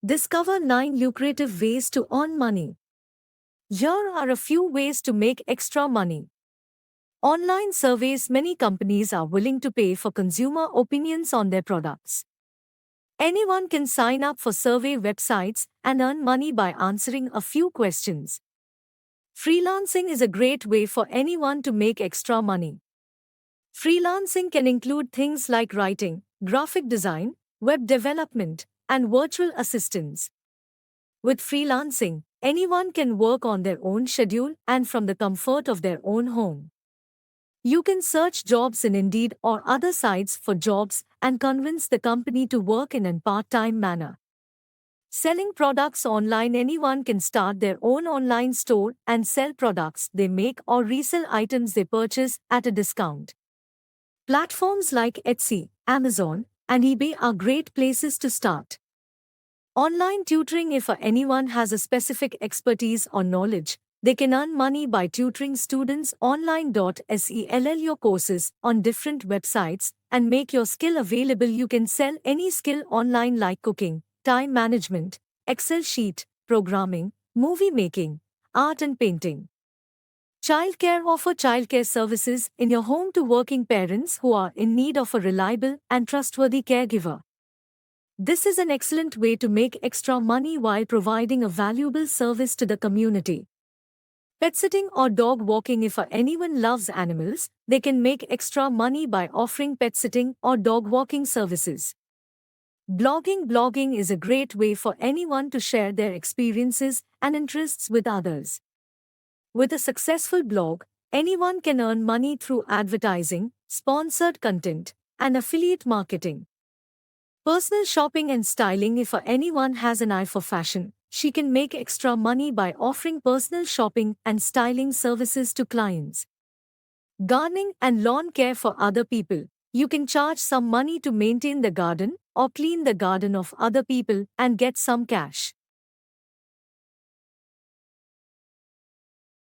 Discover 9 lucrative ways to earn money. Here are a few ways to make extra money. Online surveys. Many companies are willing to pay for consumer opinions on their products. Anyone can sign up for survey websites and earn money by answering a few questions. Freelancing is a great way for anyone to make extra money. Freelancing can include things like writing, graphic design, web development, and virtual assistants. With freelancing, anyone can work on their own schedule and from the comfort of their own home. You can search jobs in Indeed or other sites for jobs and convince the company to work in a part-time manner. Selling products online. Anyone can start their own online store and sell products they make or resell items they purchase at a discount. Platforms like Etsy, Amazon, and eBay are great places to start. Online tutoring. If anyone has a specific expertise or knowledge, they can earn money by tutoring students online. Sell your courses on different websites and make your skill available. You can sell any skill online like cooking, time management, Excel sheet, programming, movie making, art and painting. Childcare. Offer childcare services in your home to working parents who are in need of a reliable and trustworthy caregiver. This is an excellent way to make extra money while providing a valuable service to the community. Pet sitting or dog walking. If anyone loves animals, they can make extra money by offering pet sitting or dog walking services. Blogging. Blogging is a great way for anyone to share their experiences and interests with others. With a successful blog, anyone can earn money through advertising, sponsored content, and affiliate marketing. Personal shopping and styling. If anyone has an eye for fashion, she can make extra money by offering personal shopping and styling services to clients. Gardening and lawn care for other people. You can charge some money to maintain the garden or clean the garden of other people and get some cash.